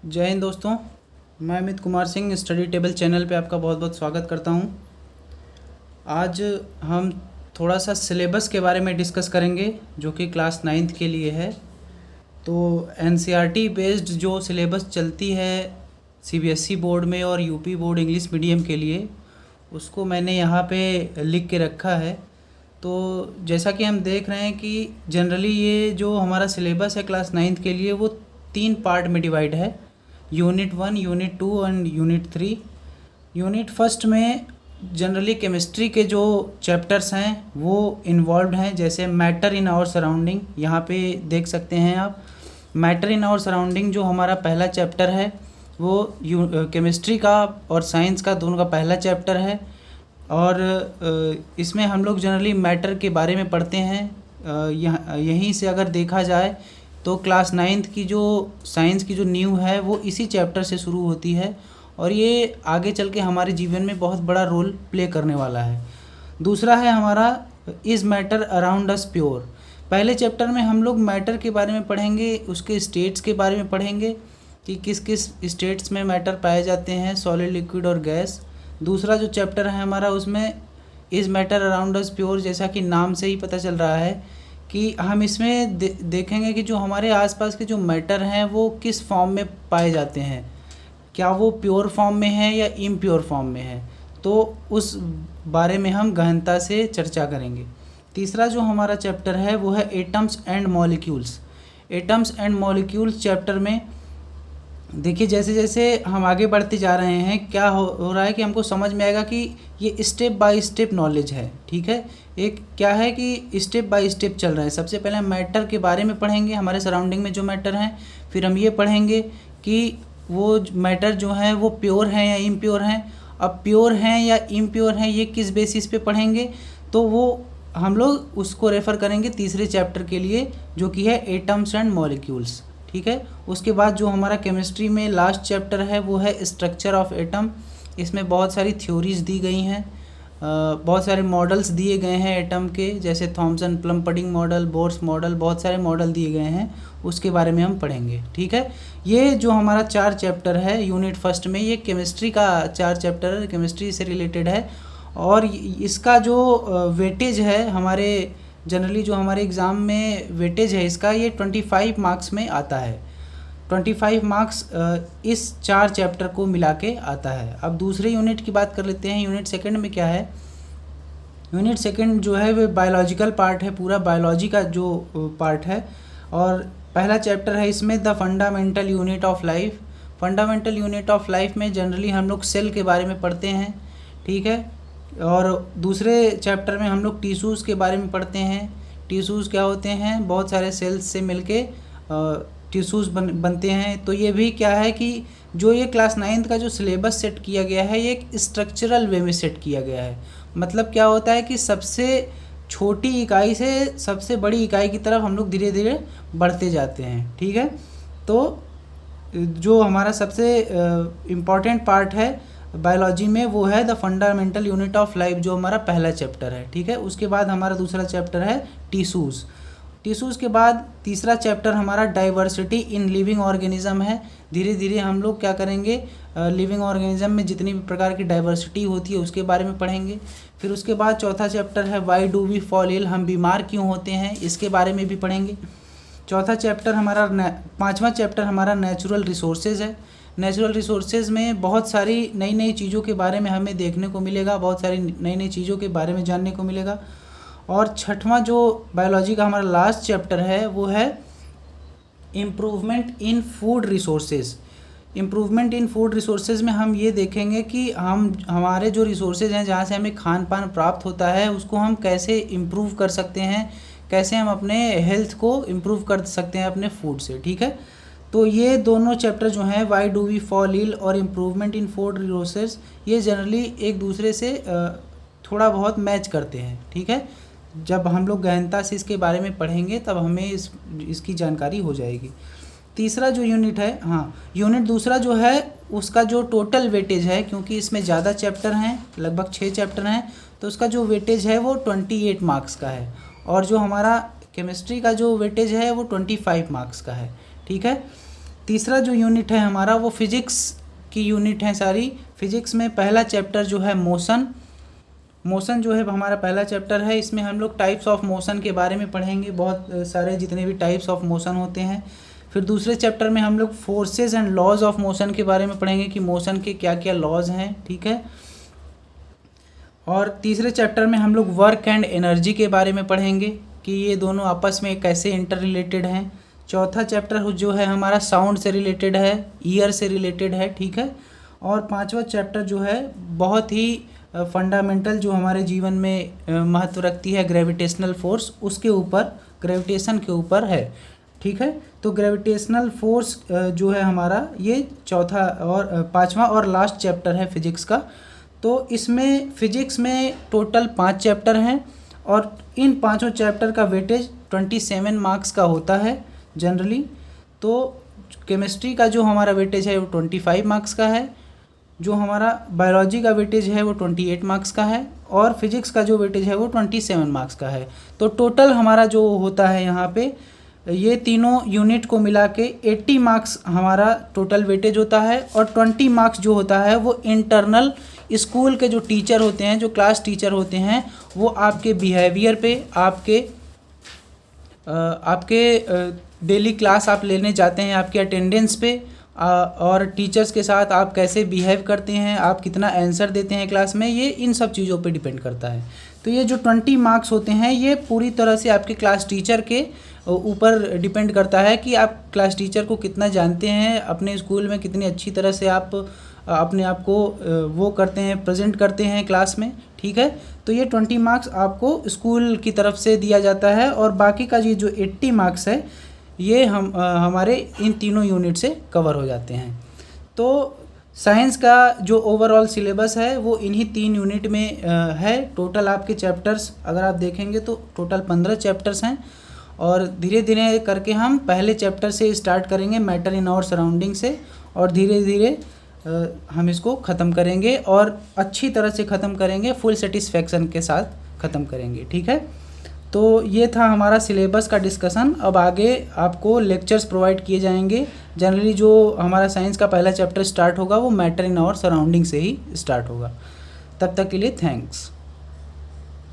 जय हिंद दोस्तों। मैं Amit Kumar Singh study table channel पे आपका बहुत बहुत स्वागत करता हूँ। आज हम थोड़ा सा सिलेबस के बारे में डिस्कस करेंगे जो कि क्लास 9th के लिए है। तो एनसीईआरटी बेस्ड जो सिलेबस चलती है सीबीएसई बोर्ड में और यूपी बोर्ड इंग्लिश मीडियम के लिए, उसको मैंने यहाँ पे लिख के रखा है। तो जैसा कि हम देख रहे हैं कि जनरली ये जो हमारा सिलेबस है क्लास 9th के लिए वो 3 पार्ट में डिवाइड है, unit 1, unit 2 and unit 3। Unit first में जनरली केमिस्ट्री के जो चैप्टर्स हैं वो इन्वॉल्व हैं, जैसे मैटर इन आवर सराउंडिंग। यहाँ पे देख सकते हैं आप, मैटर इन आवर सराउंडिंग जो हमारा पहला चैप्टर है वो केमिस्ट्री का और साइंस का दोनों का पहला चैप्टर है। और इसमें हम लोग जनरली मैटर के बारे में पढ़ते हैं। यहीं से अगर देखा जाए तो क्लास 9th की जो साइंस की जो न्यू है वो इसी चैप्टर से शुरू होती है और ये आगे चल के हमारे जीवन में बहुत बड़ा रोल प्ले करने वाला है। दूसरा है हमारा is matter around us pure. पहले चैप्टर में हम लोग मैटर के बारे में पढ़ेंगे, उसके स्टेट्स के बारे में पढ़ेंगे कि किस किस स्टेट्स में मैटर पाए जाते हैं, सॉलिड, लिक्विड और गैस। दूसरा जो चैप्टर है हमारा उसमें is matter around us pure, जैसा कि नाम से ही पता चल रहा है कि हम इसमें देखेंगे कि जो हमारे आसपास के जो मैटर हैं वो किस फॉर्म में पाए जाते हैं, क्या वो प्योर फॉर्म में है या इम्प्योर फॉर्म में है। तो उस बारे में हम गहनता से चर्चा करेंगे। तीसरा जो हमारा चैप्टर है वो है atoms and molecules. Atoms and molecules chapter में देखिए जैसे जैसे हम आगे बढ़ते जा रहे हैं क्या हो रहा है कि हमको समझ में आएगा कि ये स्टेप बाय स्टेप नॉलेज है। ठीक है, एक क्या है कि स्टेप बाय स्टेप चल रहा है। सबसे पहले हम मैटर के बारे में पढ़ेंगे, हमारे सराउंडिंग में जो मैटर हैं। फिर हम ये पढ़ेंगे कि वो मैटर जो हैं वो प्योर हैं या इम्प्योर हैं। अब प्योर हैं या इम्प्योर हैं ये किस बेसिस पे पढ़ेंगे, तो वो हम लोग उसको रेफ़र करेंगे तीसरे चैप्टर के लिए जो कि है एटम्स एंड मॉलिक्यूल्स। ठीक है, उसके बाद जो हमारा केमिस्ट्री में लास्ट चैप्टर है वो है स्ट्रक्चर ऑफ एटम। इसमें बहुत सारी थ्योरीज दी गई हैं, बहुत सारे मॉडल्स दिए गए हैं एटम के, जैसे Thomson plum pudding model, Bohr's model, बहुत सारे मॉडल दिए गए हैं, उसके बारे में हम पढ़ेंगे। ठीक है, ये जो हमारा 4 चैप्टर है यूनिट फर्स्ट में, ये केमिस्ट्री का 4 चैप्टर है, केमिस्ट्री से रिलेटेड है। और इसका जो वेटेज है हमारे जनरली जो हमारे एग्ज़ाम में वेटेज है इसका, ये 25 मार्क्स में आता है। 25 मार्क्स इस 4 चैप्टर को मिला के आता है। अब दूसरे यूनिट की बात कर लेते हैं। यूनिट सेकंड में क्या है, यूनिट सेकंड जो है वो बायोलॉजिकल पार्ट है, पूरा बायोलॉजी का जो पार्ट है। और पहला चैप्टर है इसमें the fundamental unit of life. Fundamental unit of life में जनरली हम लोग सेल के बारे में पढ़ते हैं। ठीक है, और दूसरे चैप्टर में हम लोग टिश्यूज़ के बारे में पढ़ते हैं। टिश्यूज़ क्या होते हैं, बहुत सारे सेल्स से मिलके टिश्यूज़ बनते हैं। तो ये भी क्या है कि जो ये क्लास 9th का जो सिलेबस सेट किया गया है ये एक स्ट्रक्चरल वे में सेट किया गया है। मतलब क्या होता है कि सबसे छोटी इकाई से सबसे बड़ी इकाई की तरफ हम लोग धीरे धीरे बढ़ते जाते हैं। ठीक है, तो जो हमारा सबसे इम्पॉर्टेंट पार्ट है बायोलॉजी में वो है the fundamental unit of life, जो हमारा पहला चैप्टर है। ठीक है, उसके बाद हमारा दूसरा चैप्टर है टिश्यूज़। टिश्यूज़ के बाद तीसरा चैप्टर हमारा डाइवर्सिटी इन लिविंग ऑर्गेनिज्म है। धीरे धीरे हम लोग क्या करेंगे, लिविंग ऑर्गेनिज्म में जितनी भी प्रकार की डाइवर्सिटी होती है उसके बारे में पढ़ेंगे। फिर उसके बाद चौथा चैप्टर है why do we fall ill, हम बीमार क्यों होते हैं, इसके बारे में भी पढ़ेंगे। चौथा चैप्टर हमारा पाँचवा चैप्टर हमारा नेचुरल रिसोर्सेज है। नेचुरल रिसोर्सेज में बहुत सारी नई नई चीज़ों के बारे में हमें देखने को मिलेगा, बहुत सारी नई नई चीज़ों के बारे में जानने को मिलेगा। और छठवां जो बायोलॉजी का हमारा लास्ट चैप्टर है वो है improvement in food resources. Improvement in food resources में हम ये देखेंगे कि हमारे जो रिसोर्सेज हैं जहाँ से हमें खान पान प्राप्त होता है उसको हम कैसे इम्प्रूव कर सकते हैं, कैसे हम अपने हेल्थ को इम्प्रूव कर सकते हैं अपने फूड से। ठीक है, तो ये दोनों चैप्टर जो हैं why do we fall ill और इम्प्रूवमेंट इन फूड रिसोर्सेज, ये जनरली एक दूसरे से थोड़ा बहुत मैच करते हैं। ठीक है, जब हम लोग गहनता से इसके बारे में पढ़ेंगे तब हमें इसकी जानकारी हो जाएगी। तीसरा जो यूनिट है, यूनिट दूसरा जो है उसका जो टोटल वेटेज है, क्योंकि इसमें ज़्यादा चैप्टर हैं, लगभग 6 चैप्टर हैं, तो उसका जो वेटेज है वो 28 मार्क्स का है। और जो हमारा केमिस्ट्री का जो वेटेज है वो 25 मार्क्स का है। ठीक है, तीसरा जो यूनिट है हमारा वो फिजिक्स की यूनिट है सारी। फिजिक्स में पहला चैप्टर जो है मोशन जो है हमारा पहला चैप्टर है। इसमें हम लोग टाइप्स ऑफ मोशन के बारे में पढ़ेंगे, बहुत सारे जितने भी टाइप्स ऑफ मोशन होते हैं। फिर दूसरे चैप्टर में हम लोग forces and laws of motion के बारे में पढ़ेंगे कि मोशन के क्या क्या लॉज हैं, ठीक है। और तीसरे चैप्टर में हम लोग वर्क एंड एनर्जी के बारे में पढ़ेंगे कि ये दोनों आपस में कैसे इंटर रिलेटेड हैं। चौथा चैप्टर जो है हमारा साउंड से रिलेटेड है, ईयर से रिलेटेड है, ठीक है। और पांचवा चैप्टर जो है बहुत ही फंडामेंटल जो हमारे जीवन में महत्व रखती है, ग्रेविटेशनल फोर्स, उसके ऊपर, ग्रेविटेशन के ऊपर है, ठीक है। तो ग्रेविटेशनल फोर्स जो है हमारा ये चौथा और पांचवा और लास्ट चैप्टर है फिजिक्स का। तो इसमें फिजिक्स में टोटल 5 चैप्टर हैं और इन पांचों चैप्टर का वेटेज 27 मार्क्स का होता है जनरली। तो केमिस्ट्री का जो हमारा वेटेज है वो 25 मार्क्स का है, जो हमारा बायोलॉजी का वेटेज है वो 28 मार्क्स का है और फिजिक्स का जो वेटेज है वो 27 मार्क्स का है। तो टोटल हमारा जो होता है यहाँ पे ये तीनों यूनिट को मिला के 80 मार्क्स हमारा टोटल वेटेज होता है और 20 मार्क्स जो होता है वो इंटरनल स्कूल के जो टीचर होते हैं, जो क्लास टीचर होते हैं, वो आपके बिहेवियर पे, आपके डेली क्लास आप लेने जाते हैं, आपके अटेंडेंस पे और टीचर्स के साथ आप कैसे बिहेव करते हैं, आप कितना आंसर देते हैं क्लास में, ये इन सब चीज़ों पे डिपेंड करता है। तो ये जो 20 मार्क्स होते हैं ये पूरी तरह से आपके क्लास टीचर के ऊपर डिपेंड करता है कि आप क्लास टीचर को कितना जानते हैं, अपने स्कूल में कितनी अच्छी तरह से आप अपने आप को वो करते हैं, प्रेजेंट करते हैं क्लास में, ठीक है। तो ये 20 मार्क्स आपको स्कूल की तरफ से दिया जाता है और बाकी का ये जो 80 मार्क्स है ये हमारे इन तीनों यूनिट से कवर हो जाते हैं। तो साइंस का जो ओवरऑल सिलेबस है वो इन्हीं 3 यूनिट में है। टोटल आपके चैप्टर्स अगर आप देखेंगे तो टोटल 15 चैप्टर्स हैं और धीरे धीरे करके हम पहले चैप्टर से स्टार्ट करेंगे, मैटर इन आवर सराउंडिंग से, और धीरे धीरे हम इसको ख़त्म करेंगे और अच्छी तरह से ख़त्म करेंगे, फुल सेटिस्फैक्शन के साथ ख़त्म करेंगे, ठीक है। तो ये था हमारा सिलेबस का डिस्कशन। अब आगे आपको लेक्चर्स प्रोवाइड किए जाएंगे। जनरली जो हमारा साइंस का पहला चैप्टर स्टार्ट होगा वो मैटर इन आवर सराउंडिंग से ही स्टार्ट होगा। तब तक के लिए थैंक्स।